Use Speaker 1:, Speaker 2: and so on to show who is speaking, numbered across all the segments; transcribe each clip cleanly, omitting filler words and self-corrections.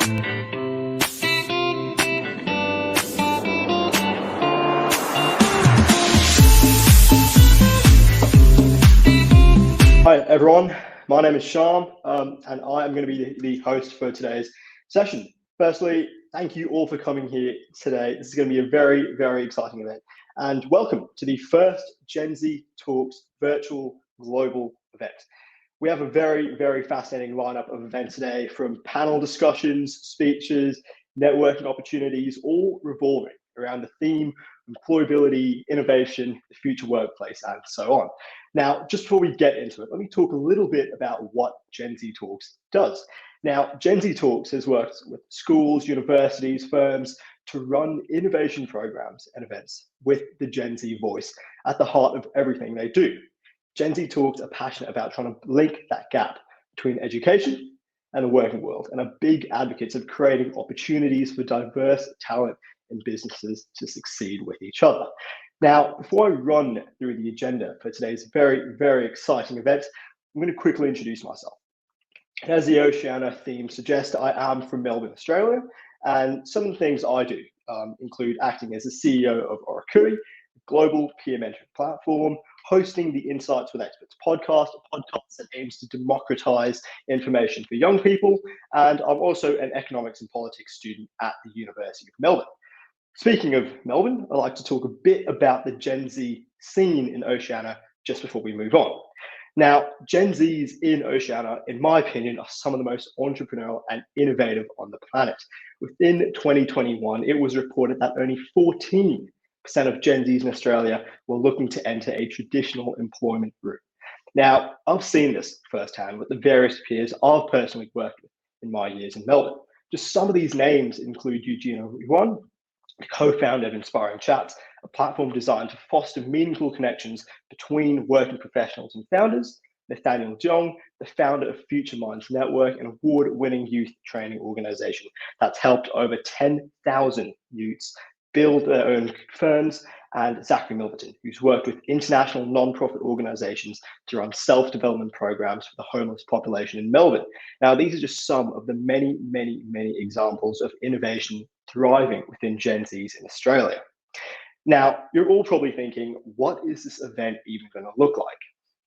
Speaker 1: Hi everyone, my name is Shyam and I am going to be the host for today's session. Firstly, thank you all for coming here today. This is going to be a very, very exciting event. And welcome to the first Gen Z Talks virtual global event. We have a very, very fascinating lineup of events today, from panel discussions, speeches, networking opportunities, all revolving around the theme employability, innovation, the future workplace, and so on. Now, just before we get into it, let me talk a little bit about what Gen Z Talks does. Now, Gen Z Talks has worked with schools, universities, firms to run innovation programs and events with the Gen Z voice at the heart of everything they do. Gen Z Talks are passionate about trying to link that gap between education and the working world, and are big advocates of creating opportunities for diverse talent and businesses to succeed with each other. Now, before I run through the agenda for today's very, very exciting event, I'm going to quickly introduce myself. As the Oceania theme suggests, I am from Melbourne, Australia, and some of the things I do include acting as the CEO of Orakui, a global peer mentoring platform, hosting the Insights with Experts podcast, a podcast that aims to democratize information for young people, and I'm also an economics and politics student at the University of Melbourne. Speaking of Melbourne, I'd like to talk a bit about the Gen Z scene in Oceania just before we move on. Now, Gen Zs in Oceania, in my opinion, are some of the most entrepreneurial and innovative on the planet. Within 2021, it was reported that only 14% of Gen Zs in Australia were looking to enter a traditional employment route. Now, I've seen this firsthand with the various peers I've personally worked with in my years in Melbourne. Just some of these names include Eugene Ruan, co-founder of Inspiring Chats, a platform designed to foster meaningful connections between working professionals and founders. Nathaniel Jong, the founder of Future Minds Network, an award-winning youth training organization that's helped over 10,000 youths build their own firms. And Zachary Milverton, who's worked with international non-profit organizations to run self-development programs for the homeless population in Melbourne. Now, these are just some of the many, many, many examples of innovation thriving within Gen Zs in Australia. Now, you're all probably thinking, what is this event even going to look like?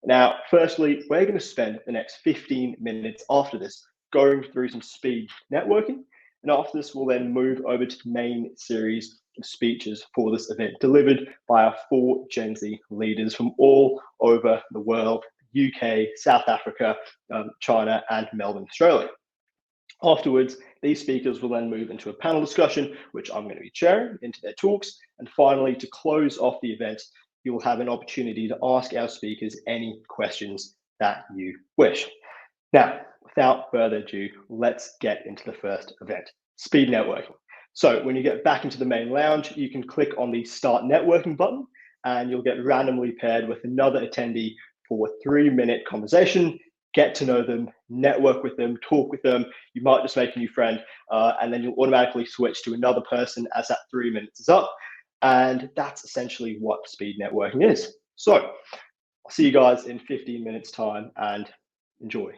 Speaker 1: Now, firstly, we're going to spend the next 15 minutes after this going through some speed networking. And after this, we'll then move over to the main series of speeches for this event, delivered by our 4 Gen Z leaders from all over the world: UK, South Africa, China, and Melbourne, Australia. Afterwards, these speakers will then move into a panel discussion, which I'm going to be chairing, into their talks. And finally, to close off the event, you'll have an opportunity to ask our speakers any questions that you wish. Now, without further ado, let's get into the first event, speed networking. So when you get back into the main lounge, you can click on the Start Networking button, and you'll get randomly paired with another attendee for a 3-minute conversation. Get to know them, network with them, talk with them. You might just make a new friend, and then you'll automatically switch to another person as that 3 minutes is up. And that's essentially what speed networking is. So I'll see you guys in 15 minutes time, and enjoy.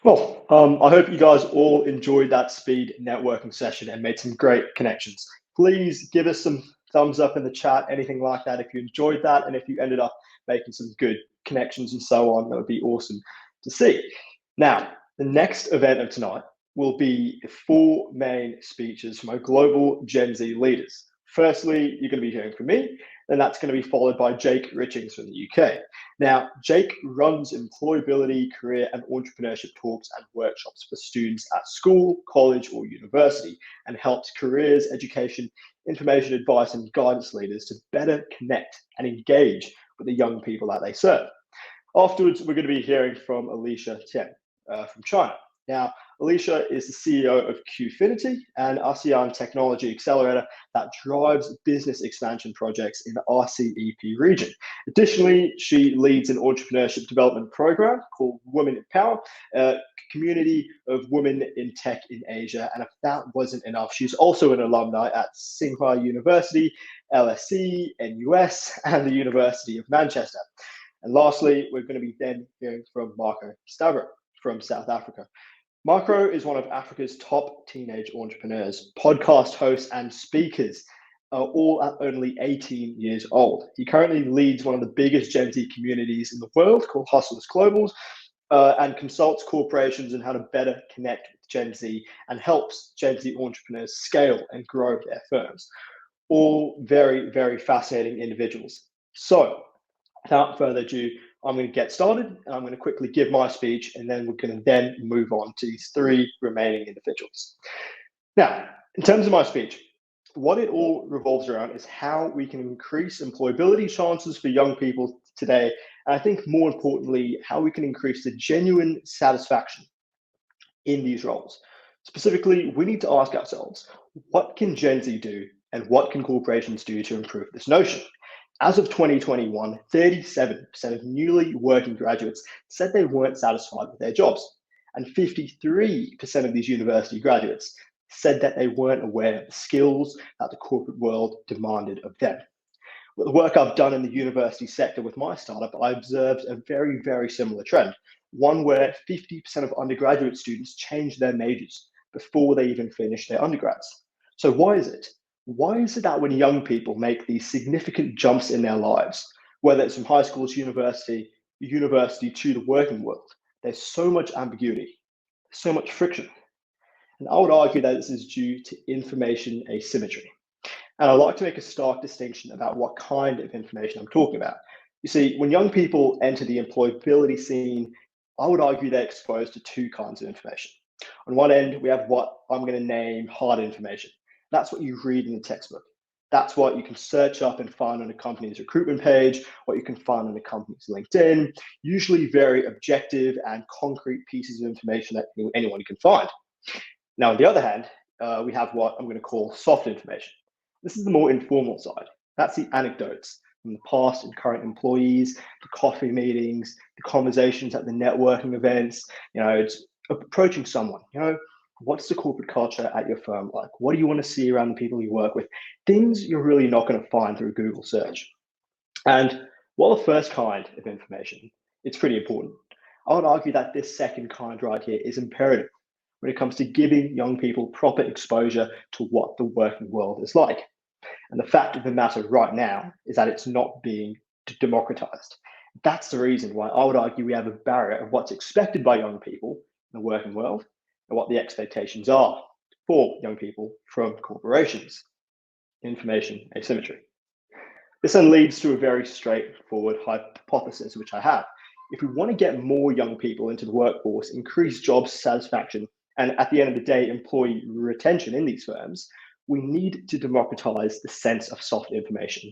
Speaker 1: Well, I hope you guys all enjoyed that speed networking session and made some great connections. Please give us some thumbs up in the chat, anything like that, if you enjoyed that, and if you ended up making some good connections and so on. That would be awesome to see. Now, the next event of tonight will be 4 main speeches from our global Gen Z leaders. Firstly, you're going to be hearing from me, and that's going to be followed by Jake Richings from the UK. Now, Jake runs employability, career, and entrepreneurship talks and workshops for students at school, college, or university, and helps careers, education, information advice, and guidance leaders to better connect and engage with the young people that they serve. Afterwards, we're going to be hearing from Alicia Tien from China. Now, Alicia is the CEO of Qfinity, an ASEAN technology accelerator that drives business expansion projects in the RCEP region. Additionally, she leads an entrepreneurship development program called Women in Power, a community of women in tech in Asia. And if that wasn't enough, she's also an alumni at Tsinghua University, LSE, NUS, and the University of Manchester. And lastly, we're going to be then hearing from Marko, Stavrou from South Africa. Marko is one of Africa's top teenage entrepreneurs, podcast hosts, and speakers, all at only 18 years old. He currently leads one of the biggest Gen Z communities in the world called Hustlers Globals, and consults corporations on how to better connect with Gen Z and helps Gen Z entrepreneurs scale and grow their firms. All very, very fascinating individuals. So, without further ado, I'm going to get started and I'm going to quickly give my speech and then we're going to then move on to these three remaining individuals. Now, in terms of my speech, what it all revolves around is how we can increase employability chances for young people today. And I think more importantly, how we can increase the genuine satisfaction in these roles. Specifically, we need to ask ourselves, what can Gen Z do and what can corporations do to improve this notion? As of 2021, 37% of newly working graduates said they weren't satisfied with their jobs. And 53% of these university graduates said that they weren't aware of the skills that the corporate world demanded of them. With the work I've done in the university sector with my startup, I observed a very, very similar trend. One where 50% of undergraduate students change their majors before they even finish their undergrads. So why is it? Why is it that when young people make these significant jumps in their lives, whether it's from high school to university to the working world, there's so much ambiguity, so much friction? And I would argue that this is due to information asymmetry. And I'd like to make a stark distinction about what kind of information I'm talking about. You see, when young people enter the employability scene, I would argue they're exposed to two kinds of information. On one end, we have what I'm going to name hard information. That's what you read in the textbook. That's what you can search up and find on a company's recruitment page, what you can find on a company's LinkedIn, usually very objective and concrete pieces of information that anyone can find. Now, on the other hand, we have what I'm going to call soft information. This is the more informal side. That's the anecdotes from the past and current employees, the coffee meetings, the conversations at the networking events. It's approaching someone. What's the corporate culture at your firm like? What do you want to see around the people you work with? Things you're really not going to find through Google search. And while the first kind of information, it's pretty important, I would argue that this second kind right here is imperative when it comes to giving young people proper exposure to what the working world is like. And the fact of the matter right now is that it's not being democratized. That's the reason why I would argue we have a barrier of what's expected by young people in the working world and what the expectations are for young people from corporations. Information asymmetry. This then leads to a very straightforward hypothesis, which I have. If we want to get more young people into the workforce, increase job satisfaction, and at the end of the day, employee retention in these firms, we need to democratize the sense of soft information.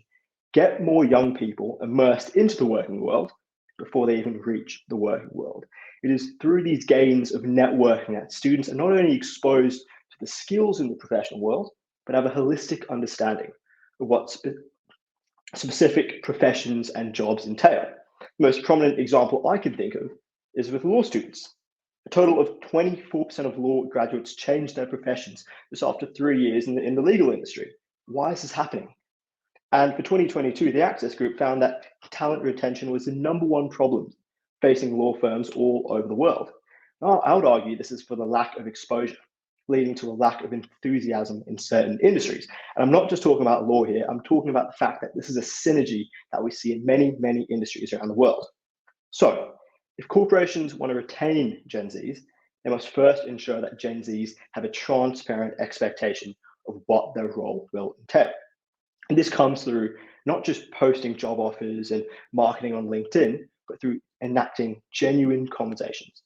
Speaker 1: Get more young people immersed into the working world before they even reach the working world. It is through these gains of networking that students are not only exposed to the skills in the professional world, but have a holistic understanding of what specific professions and jobs entail. The most prominent example I can think of is with law students. A total of 24% of law graduates changed their professions just after 3 years in the legal industry. Why is this happening? And for 2022, the Access Group found that talent retention was the number one problem facing law firms all over the world. Now, I would argue this is for the lack of exposure, leading to a lack of enthusiasm in certain industries. And I'm not just talking about law here, I'm talking about the fact that this is a synergy that we see in many, many industries around the world. So, if corporations want to retain Gen Zs, they must first ensure that Gen Zs have a transparent expectation of what their role will entail. And this comes through not just posting job offers and marketing on LinkedIn, but through enacting genuine conversations.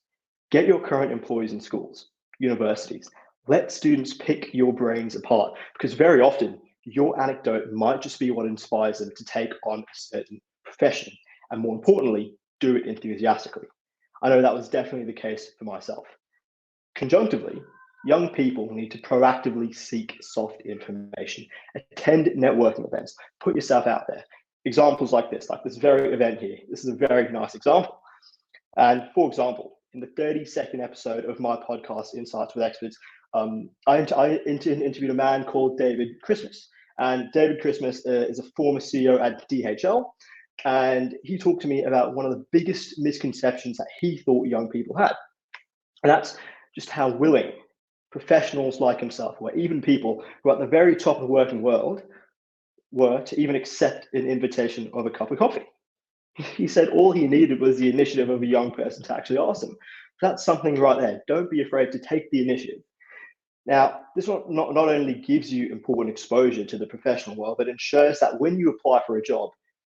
Speaker 1: Get your current employees in schools, universities. Let students pick your brains apart, because very often your anecdote might just be what inspires them to take on a certain profession, and more importantly, do it enthusiastically. I know that was definitely the case for myself. Conjunctively, young people need to proactively seek soft information, attend networking events, put yourself out there. Examples like this very event here, this is a very nice example. And for example, in the 32nd episode of my podcast, Insights with Experts, I interviewed a man called David Christmas. And David Christmas is a former CEO at DHL. And he talked to me about one of the biggest misconceptions that he thought young people had. And that's just how willing professionals like himself were, even people who are at the very top of the working world, were to even accept an invitation of a cup of coffee. He said all he needed was the initiative of a young person to actually ask him. That's something right there. Don't be afraid to take the initiative. Now, this one not only gives you important exposure to the professional world, but ensures that when you apply for a job,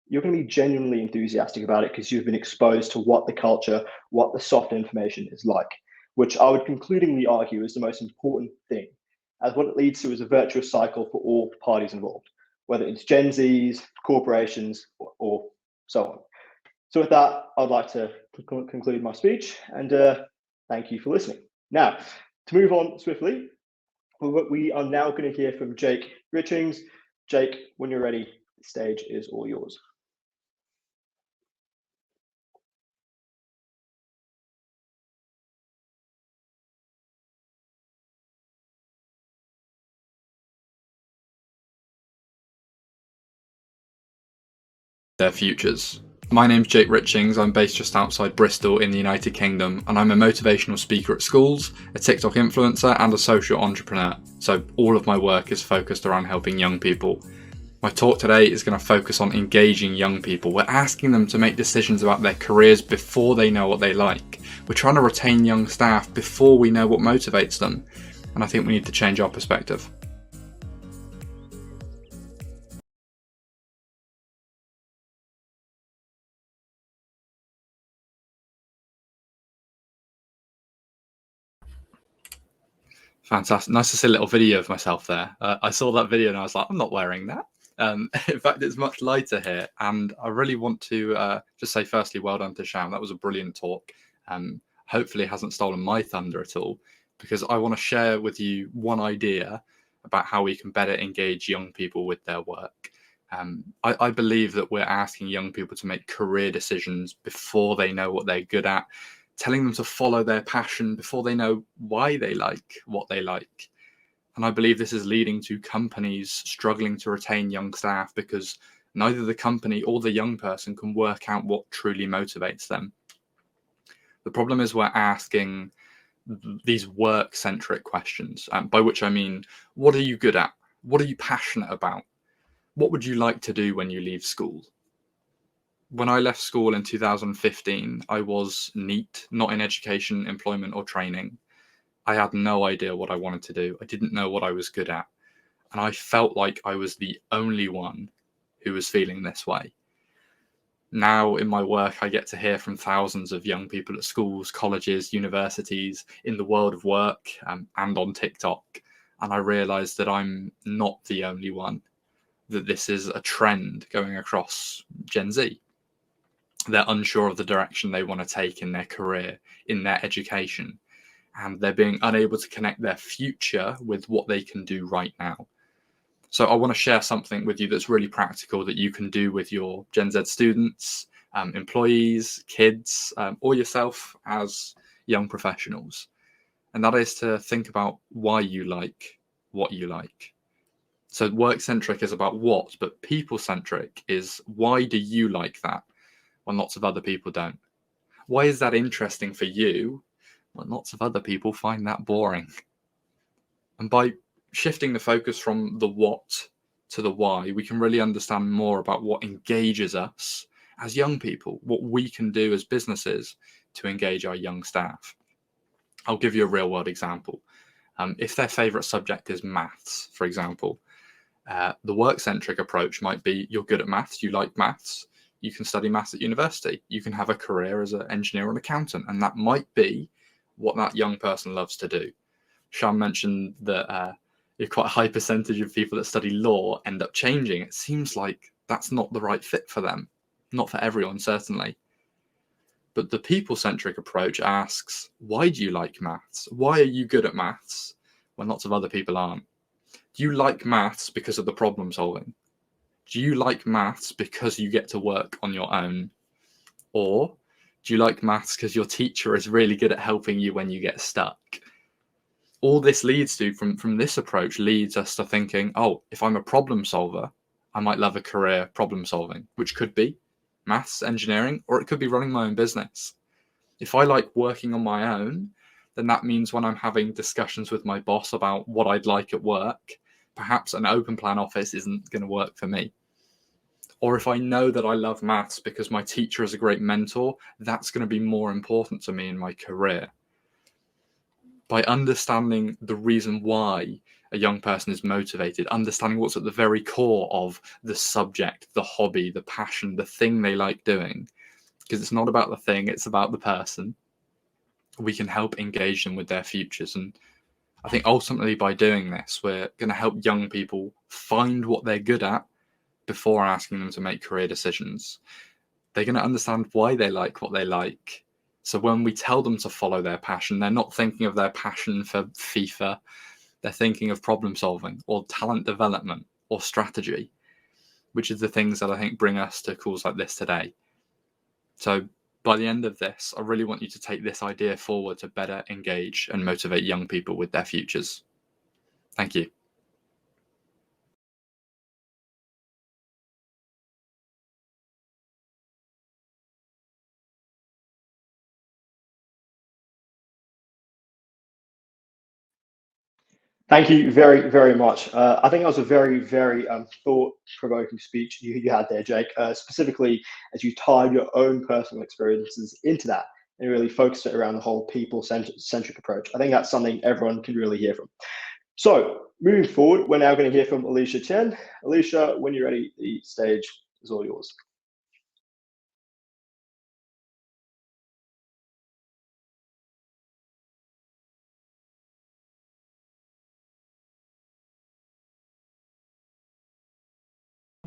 Speaker 1: you're going to be genuinely enthusiastic about it because you've been exposed to what the culture, what the soft information is like, which I would concludingly argue is the most important thing, as what it leads to is a virtuous cycle for all parties involved, whether it's Gen Zs, corporations, or so on. So with that, I'd like to conclude my speech and thank you for listening. Now, to move on swiftly, we are now going to hear from Jake Richings. Jake, when you're ready, the stage is all yours.
Speaker 2: Their futures. My name's Jake Richings, I'm based just outside Bristol in the United Kingdom, and I'm a motivational speaker at schools, a TikTok influencer, and a social entrepreneur. So all of my work is focused around helping young people. My talk today is going to focus on engaging young people. We're asking them to make decisions about their careers before they know what they like. We're trying to retain young staff before we know what motivates them. And I think we need to change our perspective. Fantastic. Nice to see a little video of myself there. I saw that video and I was like, I'm not wearing that. In fact, it's much lighter here. And I really want to just say, firstly, well done to Shyam. That was a brilliant talk. Hopefully it hasn't stolen my thunder at all, because I want to share with you one idea about how we can better engage young people with their work. I believe that we're asking young people to make career decisions before they know what they're good at, telling them to follow their passion before they know why they like what they like. And I believe this is leading to companies struggling to retain young staff because neither the company or the young person can work out what truly motivates them. The problem is we're asking these work-centric questions, by which I mean, what are you good at? What are you passionate about? What would you like to do when you leave school? When I left school in 2015, I was neat, not in education, employment, or training. I had no idea what I wanted to do. I didn't know what I was good at. And I felt like I was the only one who was feeling this way. Now, in my work, I get to hear from thousands of young people at schools, colleges, universities, in the world of work, and on TikTok. And I realize that I'm not the only one, that this is a trend going across Gen Z. They're unsure of the direction they want to take in their career, in their education, and they're being unable to connect their future with what they can do right now. So I want to share something with you that's really practical that you can do with your Gen Z students, employees, kids, or yourself as young professionals. And that is to think about why you like what you like. So work-centric is about what, but people-centric is why do you like that when lots of other people don't? Why is that interesting for you when lots of other people find that boring? And by shifting the focus from the what to the why, we can really understand more about what engages us as young people, what we can do as businesses to engage our young staff. I'll give you a real world example. If their favorite subject is maths, for example, the work-centric approach might be you're good at maths, you like maths, you can study maths at university, you can have a career as an engineer or an accountant, and that might be what that young person loves to do. Shyam mentioned that quite a high percentage of people that study law end up changing. It seems like that's not the right fit for them, not for everyone, certainly. But the people-centric approach asks, why do you like maths? Why are you good at maths when lots of other people aren't? Do you like maths because of the problem solving? Do you like maths because you get to work on your own? Or do you like maths because your teacher is really good at helping you when you get stuck? All this leads to, from this approach, leads us to thinking, oh, if I'm a problem solver, I might love a career problem solving, which could be maths, engineering, or it could be running my own business. If I like working on my own, then that means when I'm having discussions with my boss about what I'd like at work, perhaps an open plan office isn't going to work for me. Or if I know that I love maths because my teacher is a great mentor, that's going to be more important to me in my career. By understanding the reason why a young person is motivated, understanding what's at the very core of the subject, the hobby, the passion, the thing they like doing, because it's not about the thing, it's about the person, we can help engage them with their futures. And I think ultimately by doing this, we're going to help young people find what they're good at before asking them to make career decisions. They're going to understand why they like what they like. So when we tell them to follow their passion, they're not thinking of their passion for FIFA. They're thinking of problem solving or talent development or strategy, which is the things that I think bring us to calls like this today. So by the end of this, I really want you to take this idea forward to better engage and motivate young people with their futures. Thank you.
Speaker 1: Thank you very, very much. I think that was a very, very thought-provoking speech you had there, Jake, specifically as you tied your own personal experiences into that and really focused it around the whole people-centric approach. I think that's something everyone can really hear from. So moving forward, we're now going to hear from Alicia Tien. Alicia, when you're ready, the stage is all yours.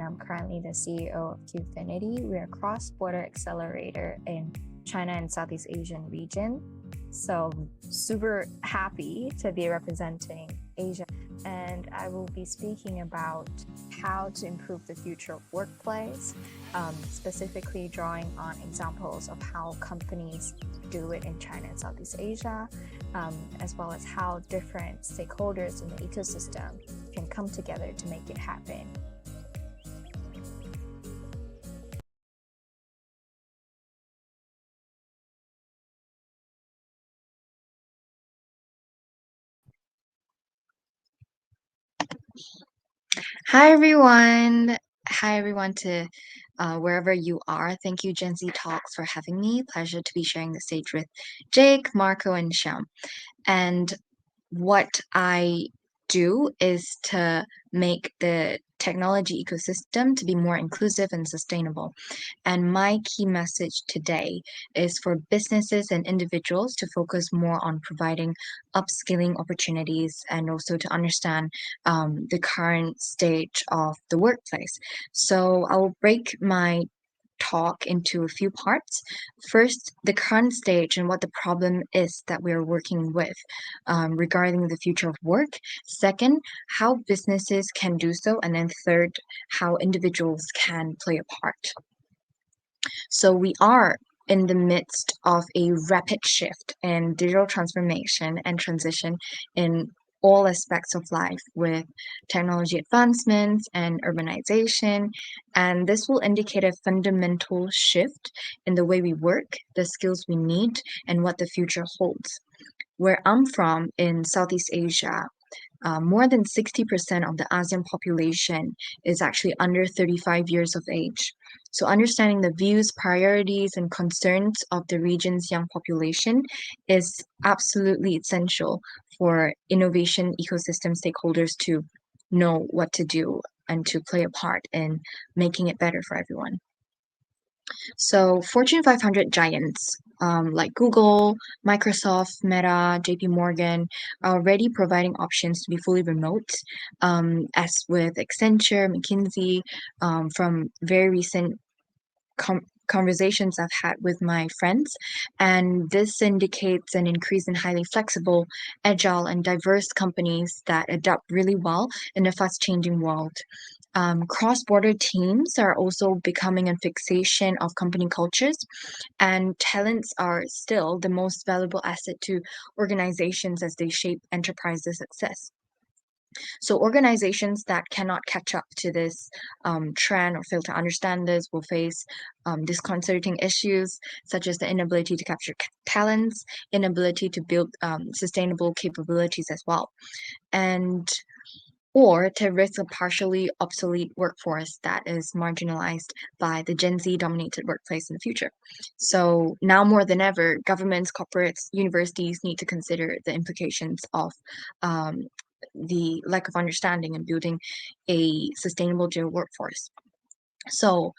Speaker 3: I'm currently the CEO of Qfinity. We're a cross-border accelerator in China and Southeast Asian region. So super happy to be representing Asia. And I will be speaking about how to improve the future of workplace, specifically drawing on examples of how companies do it in China and Southeast Asia, as well as how different stakeholders in the ecosystem can come together to make it happen.
Speaker 4: Hi everyone. Hi everyone to wherever you are. Thank you, Gen Z Talks, for having me. Pleasure to be sharing the stage with Jake, Marko, and Shyam. And what I do is to make the technology ecosystem to be more inclusive and sustainable. And my key message today is for businesses and individuals to focus more on providing upskilling opportunities and also to understand the current stage of the workplace. So I will break my talk into a few parts. First, the current stage and what the problem is that we're working with regarding the future of work. Second, how businesses can do so. And then third, how individuals can play a part. So we are in the midst of a rapid shift in digital transformation and transition in all aspects of life with technology advancements and urbanization. And this will indicate a fundamental shift in the way we work, the skills we need, and what the future holds. Where I'm from in Southeast Asia, more than 60% of the ASEAN population is actually under 35 years of age. So understanding the views, priorities, and concerns of the region's young population is absolutely essential for innovation ecosystem stakeholders to know what to do and to play a part in making it better for everyone. So Fortune 500 giants like Google, Microsoft, Meta, JP Morgan are already providing options to be fully remote, as with Accenture, McKinsey, from very recent conversations I've had with my friends. And this indicates an increase in highly flexible, agile, and diverse companies that adapt really well in a fast-changing world. Cross-border teams are also becoming a fixation of company cultures, and talents are still the most valuable asset to organizations as they shape enterprises' success. So organizations that cannot catch up to this trend or fail to understand this will face disconcerting issues such as the inability to capture talents, inability to build sustainable capabilities as well, or to risk a partially obsolete workforce that is marginalized by the Gen Z dominated workplace in the future. So now more than ever, governments, corporates, universities need to consider the implications of the lack of understanding in building a sustainable geo workforce. So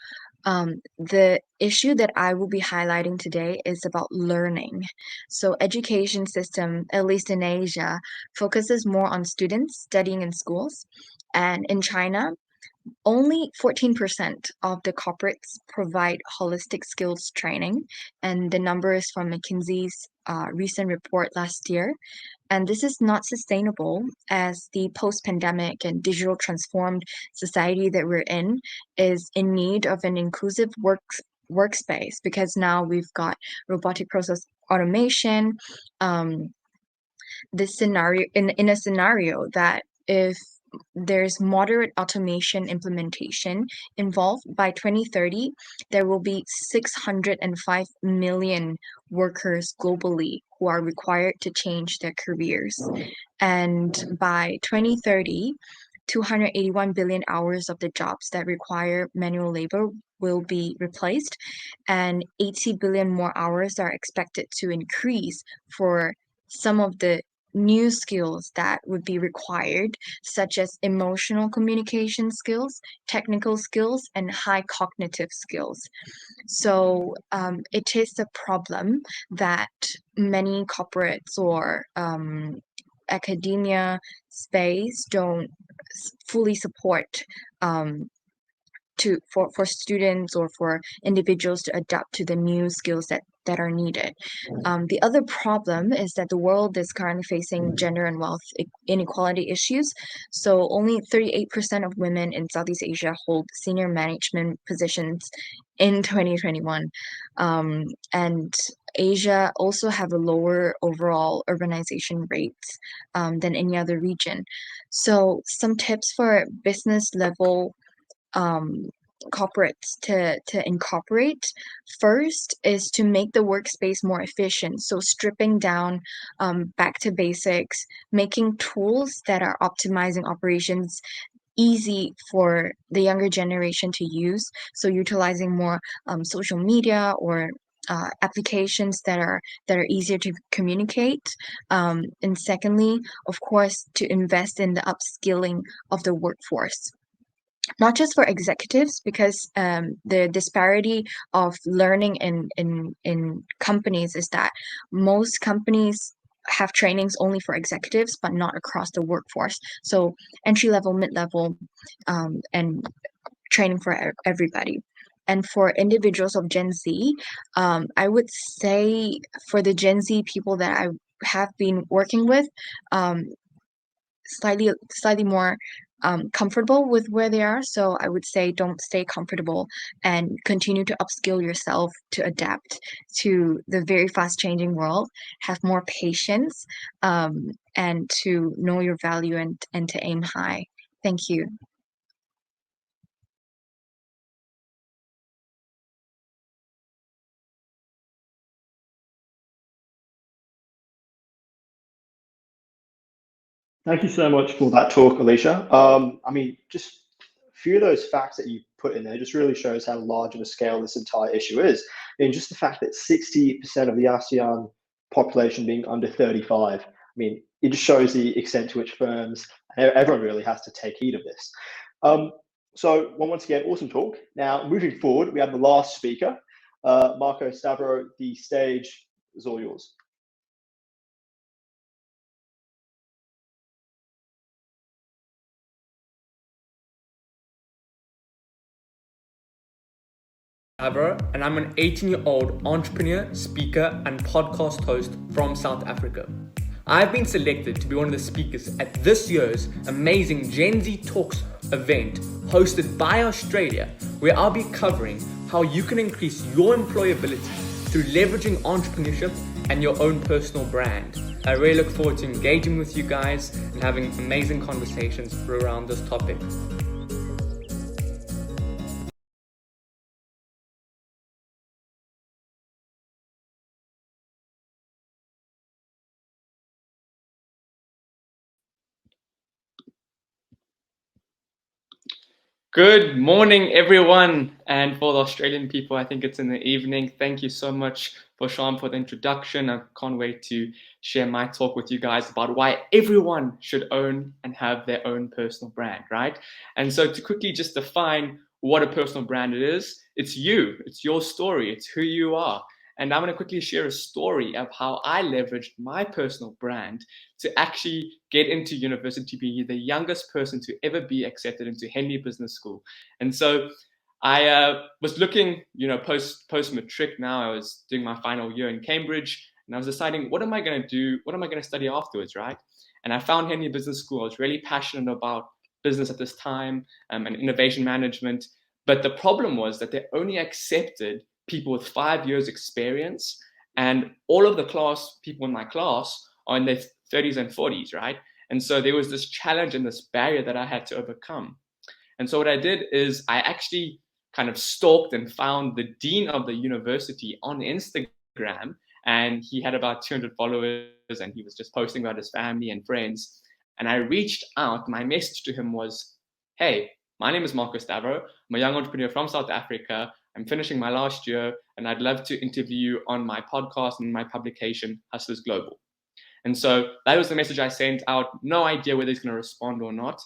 Speaker 4: the issue that I will be highlighting today is about learning. So education system, at least in Asia, focuses more on students studying in schools. And in China, only 14% of the corporates provide holistic skills training, and the number is from McKinsey's recent report last year. And this is not sustainable as the post-pandemic and digital transformed society that we're in is in need of an inclusive workspace, because now we've got robotic process automation. This scenario in a scenario that if there's moderate automation implementation involved, by 2030, there will be 605 million workers globally who are required to change their careers. And by 2030, 281 billion hours of the jobs that require manual labor will be replaced, and 80 billion more hours are expected to increase for some of the new skills that would be required, such as emotional communication skills, technical skills, and high cognitive skills. So it is a problem that many corporates or academia space don't fully support for students or for individuals to adapt to the new skills that are needed. The other problem is that the world is currently facing gender and wealth inequality issues. So only 38% of women in Southeast Asia hold senior management positions in 2021. And Asia also have a lower overall urbanization rates than any other region. So some tips for business level corporates to incorporate first is to make the workspace more efficient. So stripping down back to basics, making tools that are optimizing operations easy for the younger generation to use. So utilizing more social media or applications that are easier to communicate. And secondly, of course, to invest in the upskilling of the workforce. Not just for executives, because the disparity of learning in companies is that most companies have trainings only for executives, but not across the workforce. So entry level, mid level, and training for everybody. And for individuals of Gen Z, I would say for the Gen Z people that I have been working with, slightly more comfortable with where they are. So I would say don't stay comfortable and continue to upskill yourself to adapt to the very fast changing world. Have more patience and to know your value and to aim high. Thank you.
Speaker 1: Thank you so much for that talk, Alicia. I mean, just a few of those facts that you put in there just really shows how large of a scale this entire issue is. I mean, just the fact that 60% of the ASEAN population being under 35, I mean, it just shows the extent to which firms, everyone really has to take heed of this. So once again, awesome talk. Now, moving forward, we have the last speaker, Marko, Stavrou, the stage is all yours.
Speaker 5: And I'm an 18-year-old entrepreneur, speaker, and podcast host from South Africa. I've been selected to be one of the speakers at this year's amazing Gen Z Talks event hosted by Australia, where I'll be covering how you can increase your employability through leveraging entrepreneurship and your own personal brand. I really look forward to engaging with you guys and having amazing conversations around this topic. Good morning, everyone. And for the Australian people, I think it's in the evening. Thank you so much for Shyam for the introduction. I can't wait to share my talk with you guys about why everyone should own and have their own personal brand, right? And so to quickly just define what a personal brand is, it's you, it's your story, it's who you are. And I'm going to quickly share a story of how I leveraged my personal brand to actually get into university, be the youngest person to ever be accepted into Henley Business School. And so I was looking, post matric. Now I was doing my final year in Cambridge, and I was deciding, what am I going to do? What am I going to study afterwards, right? And I found Henley Business School. I was really passionate about business at this time and innovation management. But the problem was that they only accepted people with 5 years experience, and all of the people in my class are in their 30s and 40s, right? And so there was this challenge and this barrier that I had to overcome. And so what I did is I actually kind of stalked and found the dean of the university on Instagram, and he had about 200 followers, and he was just posting about his family and friends. And I reached out. My message to him was, hey, my name is Marko Stavrou. I'm a young entrepreneur from South Africa. I'm finishing my last year, and I'd love to interview you on my podcast and my publication, Hustlers Global. And so that was the message I sent out. No idea whether he's going to respond or not.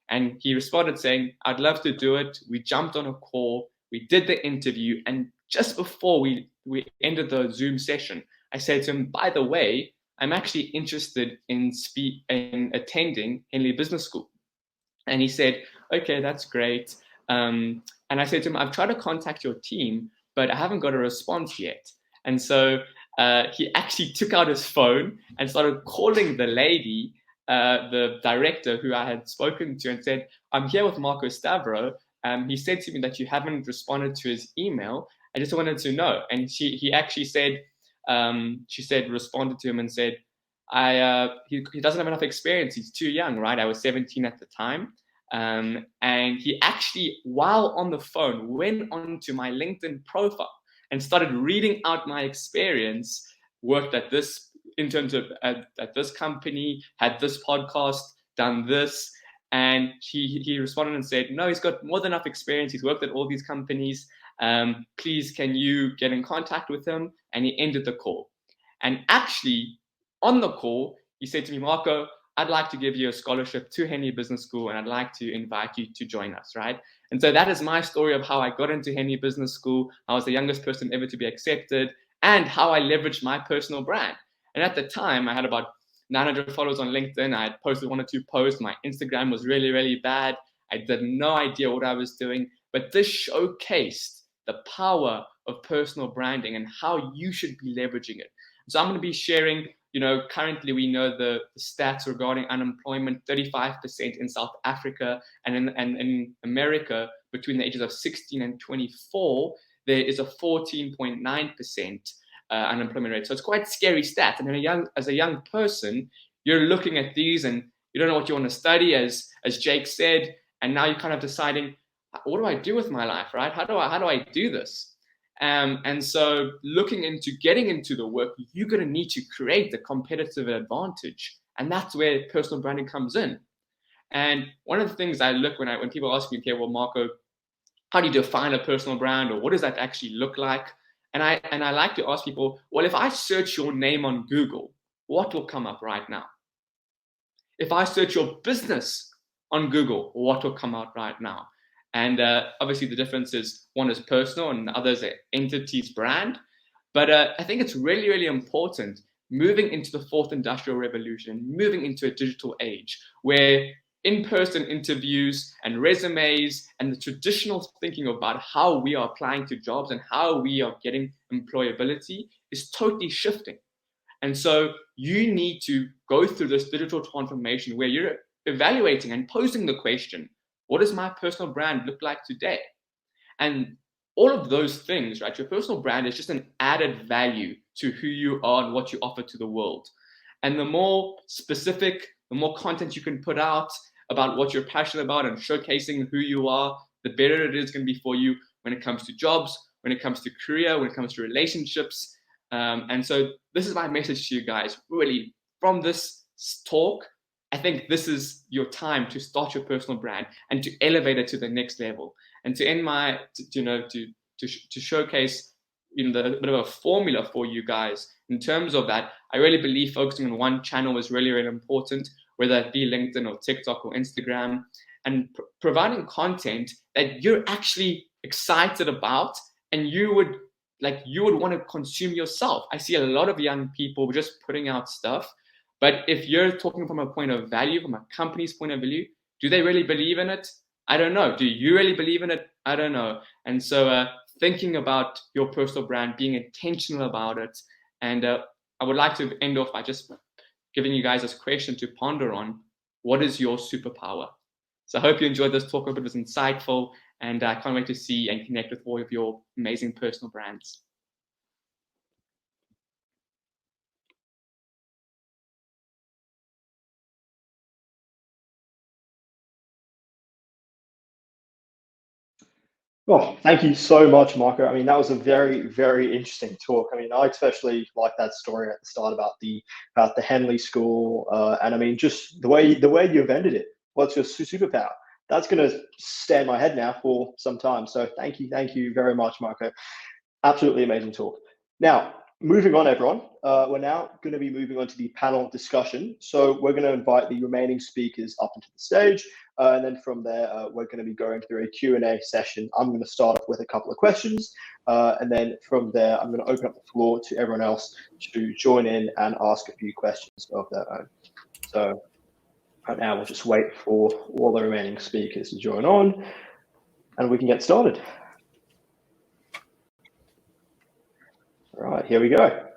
Speaker 5: And he responded saying, I'd love to do it. We jumped on a call. We did the interview. And just before we ended the Zoom session, I said to him, by the way, I'm actually interested in attending Henley Business School. And he said, okay, that's great. And I said to him, I've tried to contact your team, but I haven't got a response yet. And so he actually took out his phone and started calling the lady, the director who I had spoken to, and said, I'm here with Marko Stavrou. He said to me that you haven't responded to his email. I just wanted to know. And he actually said, responded to him and said, he doesn't have enough experience. He's too young, right? I was 17 at the time. And he actually, while on the phone, went onto my LinkedIn profile and started reading out my experience, worked at this internship at this company, had this podcast, done this. And he responded and said, no, he's got more than enough experience. He's worked at all these companies. Please, can you get in contact with him? And he ended the call. And actually, on the call, he said to me, Marko, I'd like to give you a scholarship to Henley Business School, and I'd like to invite you to join us, right? And so that is my story of how I got into Henley Business School. I was the youngest person ever to be accepted, and how I leveraged my personal brand. And at the time, I had about 900 followers on LinkedIn. I had posted 1 or 2 posts. My Instagram was really, really bad. I had no idea what I was doing. But this showcased the power of personal branding and how you should be leveraging it. So I'm going to be sharing, currently we know the stats regarding unemployment, 35% in South Africa, and in America, between the ages of 16 and 24, there is a 14.9% unemployment rate. So it's quite scary stats. And as a young person, you're looking at these and you don't know what you want to study, as Jake said, and now you're kind of deciding, what do I do with my life, right? How do I do this? And so looking into getting into the work, you're going to need to create the competitive advantage. And that's where personal branding comes in. And one of the things I look when people ask me, okay, well, Marko, how do you define a personal brand, or what does that actually look like? And I like to ask people, well, if I search your name on Google, what will come up right now? If I search your business on Google, what will come out right now? And obviously the difference is one is personal and the other is an entity's brand. But I think it's really, really important moving into the 4th industrial revolution, moving into a digital age where in-person interviews and resumes and the traditional thinking about how we are applying to jobs and how we are getting employability is totally shifting. And so you need to go through this digital transformation where you're evaluating and posing the question, what does my personal brand look like today? And all of those things, right? Your personal brand is just an added value to who you are and what you offer to the world. And the more specific, the more content you can put out about what you're passionate about and showcasing who you are, the better it is going to be for you when it comes to jobs, when it comes to career, when it comes to relationships. And so this is my message to you guys. Really, from this talk, I think this is your time to start your personal brand and to elevate it to the next level. And to end my, to showcase, the bit of a formula for you guys in terms of that. I really believe focusing on one channel is really, really important, whether it be LinkedIn or TikTok or Instagram, and providing content that you're actually excited about and you would want to consume yourself. I see a lot of young people just putting out stuff, but if you're talking from a point of value, from a company's point of view, do they really believe in it? I don't know. Do you really believe in it? I don't know. And so thinking about your personal brand, being intentional about it. And I would like to end off by just giving you guys this question to ponder on. What is your superpower? So I hope you enjoyed this talk. I hope it was insightful, and I can't wait to see and connect with all of your amazing personal brands.
Speaker 1: Oh, thank you so much, Marko. I mean, that was a very, very interesting talk. I mean, I especially like that story at the start about the Henley School, and I mean, just the way you've ended it. What's your superpower? That's going to stay in my head now for some time. So thank you very much, Marko. Absolutely amazing talk. Now, moving on, everyone. We're now going to be moving on to the panel discussion. So we're going to invite the remaining speakers up into the stage. And then from there, we're going to be going through a Q&A session. I'm going to start off with a couple of questions. And then from there, I'm going to open up the floor to everyone else to join in and ask a few questions of their own. So right now, we'll just wait for all the remaining speakers to join on, and we can get started. All right, here we go.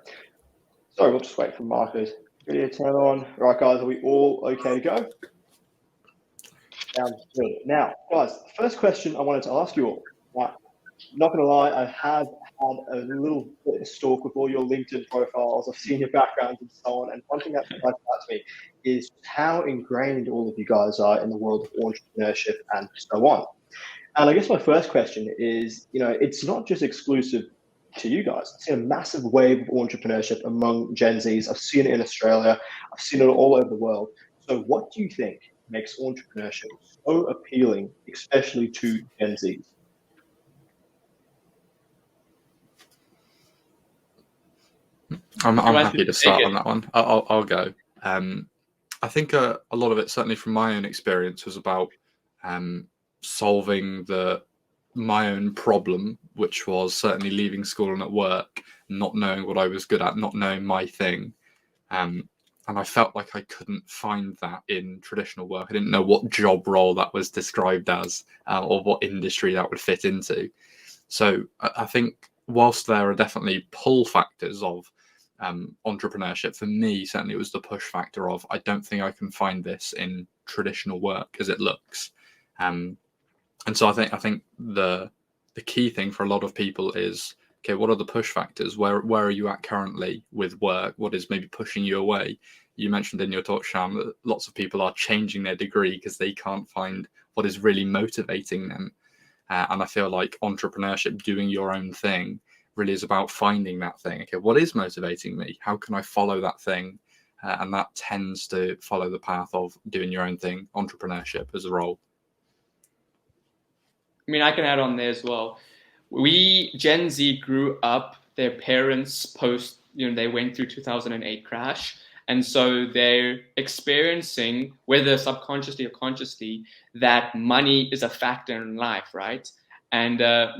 Speaker 1: Sorry, we'll just wait for Marko's video to turn on. All right, guys, are we all okay to go? Sounds good. Now, guys, the first question I wanted to ask you all. Right, not going to lie, I have had a little bit of stalk with all your LinkedIn profiles. I've seen your backgrounds and so on. And one thing that stands out to me is how ingrained all of you guys are in the world of entrepreneurship and so on. And I guess my first question is, it's not just exclusive to you guys. I've seen a massive wave of entrepreneurship among Gen Zs. I've seen it in Australia. I've seen it all over the world. So what do you think makes entrepreneurship so appealing, especially to Gen Zs?
Speaker 2: I'm happy to start on that one. I'll go. I think a lot of it, certainly from my own experience, was about solving my own problem, which was certainly leaving school and at work, not knowing what I was good at, not knowing my thing. And I felt like I couldn't find that in traditional work. I didn't know what job role that was described as, or what industry that would fit into. So I think whilst there are definitely pull factors of entrepreneurship, for me, certainly it was the push factor of, I don't think I can find this in traditional work as it looks. And so I think the key thing for a lot of people is, okay, what are the push factors? Where are you at currently with work? What is maybe pushing you away? You mentioned in your talk, Shyam, that lots of people are changing their degree because they can't find what is really motivating them. And I feel like entrepreneurship, doing your own thing, really is about finding that thing. Okay, what is motivating me? How can I follow that thing? And that tends to follow the path of doing your own thing, entrepreneurship as a role.
Speaker 5: I mean, I can add on there as well. We, Gen Z, grew up, their parents post, they went through 2008 crash. And so they're experiencing, whether subconsciously or consciously, that money is a factor in life, right? And a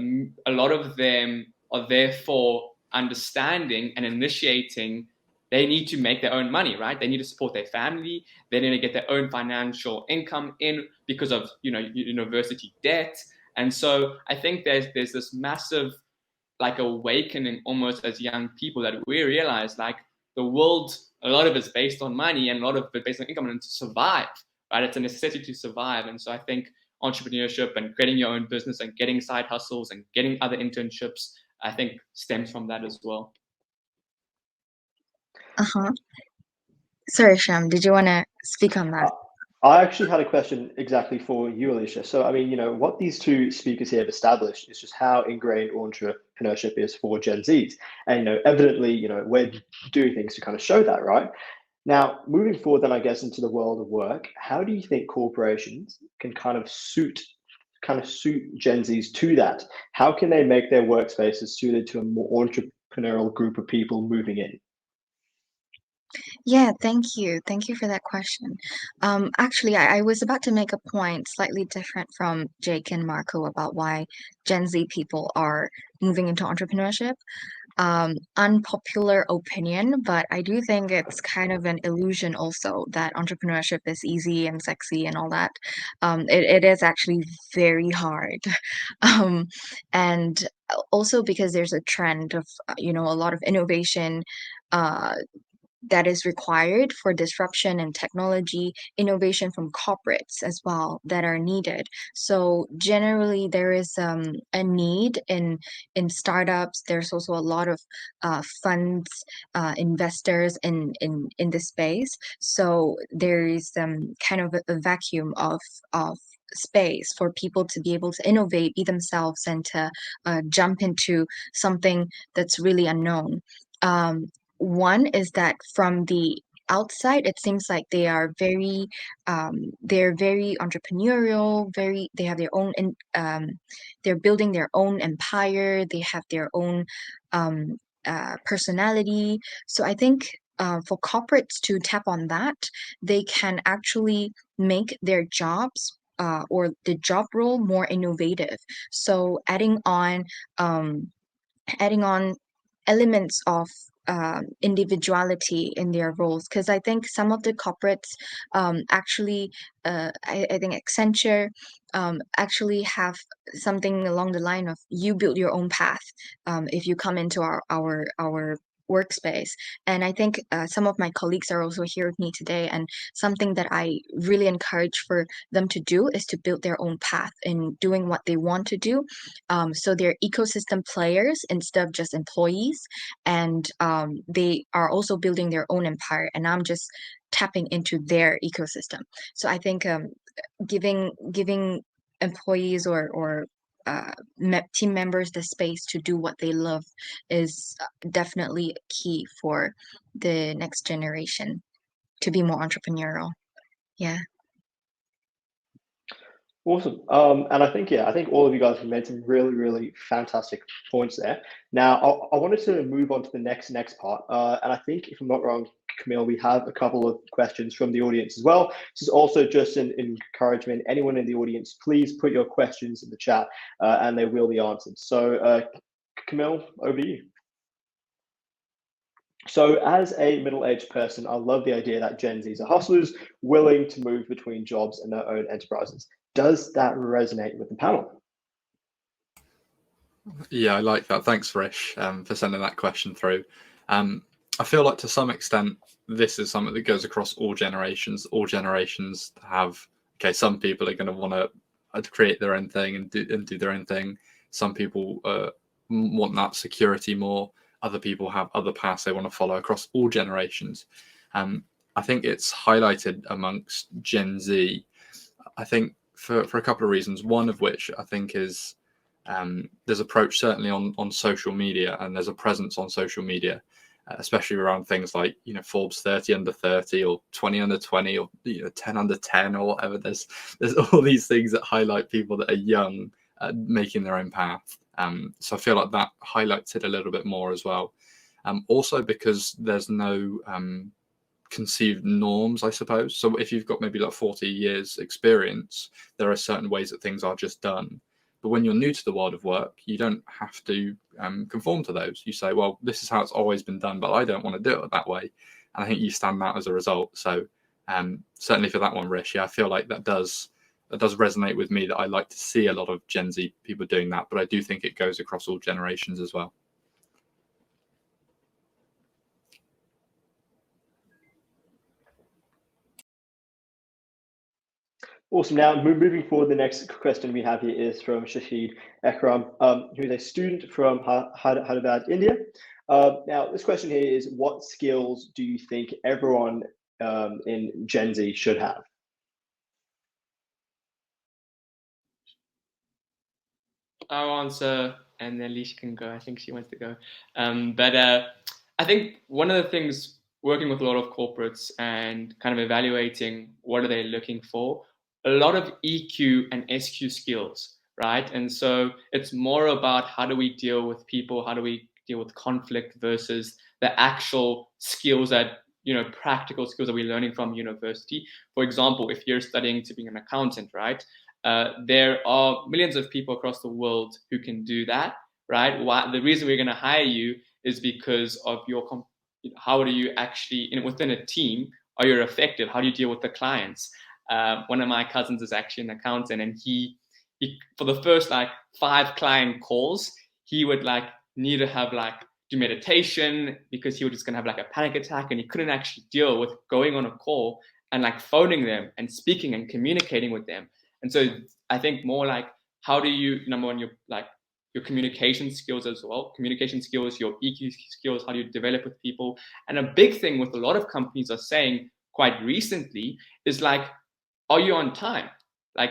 Speaker 5: lot of them are therefore understanding and initiating they need to make their own money, right? They need to support their family. They need to get their own financial income in because of, university debt. And so I think there's this massive awakening almost as young people that we realize the world, a lot of it's based on money and a lot of it based on income and to survive, right? It's a necessity to survive. And so I think entrepreneurship and creating your own business and getting side hustles and getting other internships, I think stems from that as well.
Speaker 4: Sorry, Shyam, did you want to speak on that?
Speaker 1: I actually had a question exactly for you, Alicia. So, I mean, what these two speakers here have established is just how ingrained entrepreneurship is for Gen Zs. And, evidently, we're doing things to kind of show that, right? Now, moving forward, then I guess into the world of work, how do you think corporations can kind of suit Gen Zs to that? How can they make their workspaces suited to a more entrepreneurial group of people moving in?
Speaker 4: Yeah, thank you. Thank you for that question. Actually, I was about to make a point slightly different from Jake and Marco about why Gen Z people are moving into entrepreneurship. Unpopular opinion, but I do think it's kind of an illusion also that entrepreneurship is easy and sexy and all that. It is actually very hard. Um, and also because there's a trend of, a lot of innovation, uh, that is required for disruption and technology innovation from corporates as well that are needed. So generally there is a need in startups. There's also a lot of funds, investors in this space. So there is kind of a vacuum of space for people to be able to innovate, be themselves, and to jump into something that's really unknown. One is that from the outside, it seems like they're very entrepreneurial, they have their own, they're building their own empire, they have their own um, personality. So I think for corporates to tap on that, they can actually make their jobs or the job role more innovative. So adding on elements of individuality in their roles, because I think some of the corporates actually I think Accenture actually have something along the line of you build your own path if you come into our workspace. And I think some of my colleagues are also here with me today, and something that I really encourage for them to do is to build their own path in doing what they want to do. So they're ecosystem players instead of just employees, and they are also building their own empire. And I'm just tapping into their ecosystem. So I think giving employees or team members the space to do what they love is definitely key for the next generation to be more entrepreneurial. Yeah.
Speaker 1: Awesome. And I think all of you guys have made some really, really fantastic points there. Now, I wanted to move on to the next part. And I think, if I'm not wrong, Camille, we have a couple of questions from the audience as well. This is also just an encouragement. Anyone in the audience, please put your questions in the chat, and they will be answered. So, Camille, over to you. So, as a middle-aged person, I love the idea that Gen Zs are hustlers, willing to move between jobs and their own enterprises. Does that resonate with the panel?
Speaker 2: Yeah, I like that. Thanks, Rish, for sending that question through. I feel like to some extent, this is something that goes across all generations. All generations have, okay, some people are going to want to create their own thing and do their own thing. Some people want that security more. Other people have other paths they want to follow across all generations. I think it's highlighted amongst Gen Z, I think, for a couple of reasons. One of which I think is there's approach certainly on social media, and there's a presence on social media, especially around things like Forbes 30 under 30 or 20 under 20 or 10 under 10 or whatever. There's all these things that highlight people that are young, making their own path. So I feel like that highlights it a little bit more as well. Also because there's no conceived norms, I suppose. So if you've got maybe like 40 years experience, there are certain ways that things are just done. But when you're new to the world of work, you don't have to conform to those. You say, well, this is how it's always been done, but I don't want to do it that way. And I think you stand out as a result. So certainly for that one, Rish, yeah, I feel like that does resonate with me, that I like to see a lot of Gen Z people doing that. But I do think it goes across all generations as well.
Speaker 1: Awesome. Now, moving forward, the next question we have here is from Shahid Ekram, who is a student from Hyderabad, India. Now, this question here is, what skills do you think everyone in Gen Z should have?
Speaker 6: I'll answer, and then Alicia can go. I think she wants to go. But I think one of the things working with a lot of corporates and kind of evaluating what are they looking for, a lot of EQ and SQ skills, right? And so it's more about how do we deal with people, how do we deal with conflict versus the actual skills that, practical skills that we're learning from university. For example, if you're studying to be an accountant, right? There are millions of people across the world who can do that, right? The reason we're going to hire you is because of how do you actually, within a team, are you effective? How do you deal with the clients? One of my cousins is actually an accountant, and he for the first 5 client calls, he would need to have do meditation because he was just gonna have a panic attack, and he couldn't actually deal with going on a call and phoning them and speaking and communicating with them. And so I think more how do you, number one, your communication skills as well, communication skills, your EQ skills, how do you develop with people? And a big thing with a lot of companies are saying quite recently is are you on time?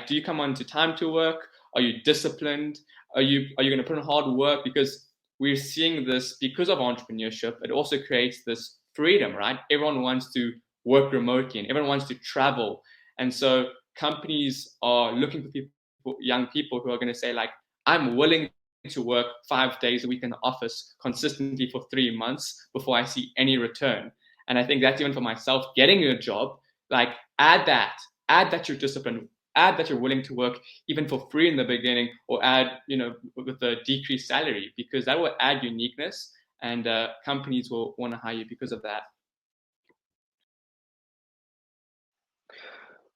Speaker 6: Do you come on to time to work? Are you disciplined? Are you going to put in hard work? Because we're seeing this because of entrepreneurship. It also creates this freedom, right? Everyone wants to work remotely and everyone wants to travel. And so companies are looking for people, young people who are going to say I'm willing to work 5 days a week in the office consistently for 3 months before I see any return. And I think that's even for myself, getting a job, add that you're disciplined, add that you're willing to work even for free in the beginning, or add, with a decreased salary, because that will add uniqueness, and companies will want to hire you because of that.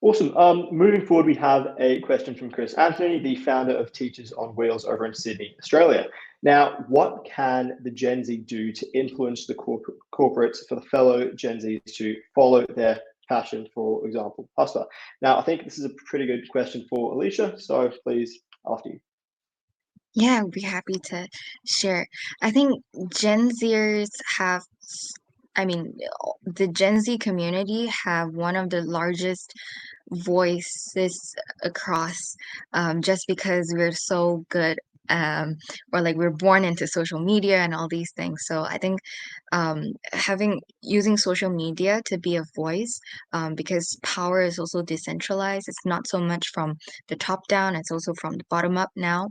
Speaker 1: Awesome. Moving forward, we have a question from Chris Anthony, the founder of Teachers on Wheels over in Sydney, Australia. Now, what can the Gen Z do to influence the corporates for the fellow Gen Zs to follow their passion, for example, hustler? Now, I think this is a pretty good question for Alicia, so please, after you.
Speaker 4: Yeah, I'd be happy to share. I think Gen Zers have, the Gen Z community have one of the largest voices across, just because we're so good, or we're born into social media and all these things. So I think using social media to be a voice, because power is also decentralized. It's not so much from the top down, it's also from the bottom up now.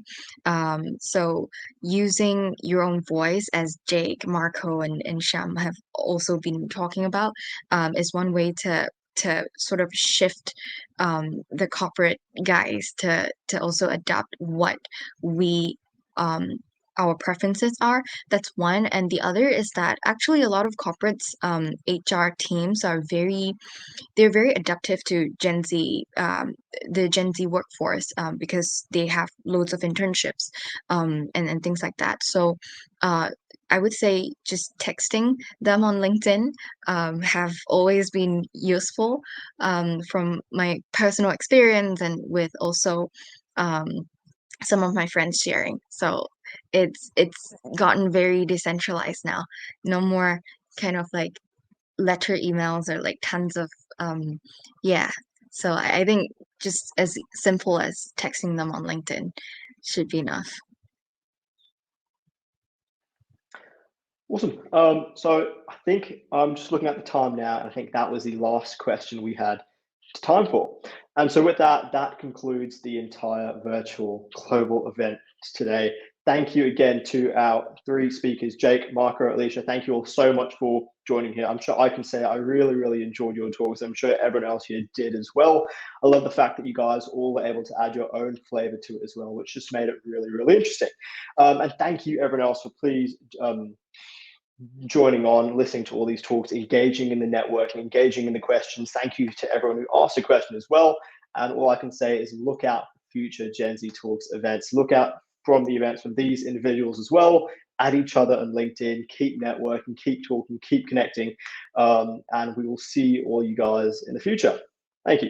Speaker 4: So using your own voice, as Jake, Marko, and Shyam have also been talking about, is one way to sort of shift the corporate guys to also adopt what we our preferences are. That's one. And the other is that actually a lot of corporates HR teams are they're very adaptive to Gen Z, the Gen Z workforce, because they have loads of internships, and things like that. So I would say just texting them on LinkedIn have always been useful, from my personal experience and with also some of my friends sharing. So it's gotten very decentralized now. No more kind of letter emails or tons of yeah. So I think just as simple as texting them on LinkedIn should be enough.
Speaker 1: Awesome. So I think I'm just looking at the time now, and I think that was the last question we had time for. And so with that, that concludes the entire virtual global event today. Thank you again to our 3 speakers, Jake, Marko, Alicia. Thank you all so much for joining here. I'm sure I can say I really, really enjoyed your talks. I'm sure everyone else here did as well. I love the fact that you guys all were able to add your own flavor to it as well, which just made it really, really interesting. And thank you everyone else for please joining on, listening to all these talks, engaging in the networking, engaging in the questions. Thank you to everyone who asked a question as well. And all I can say is look out for future Gen Z Talks events. Look out from the events from these individuals as well. Add each other on LinkedIn, keep networking, keep talking, keep connecting. And we will see all you guys in the future. Thank you.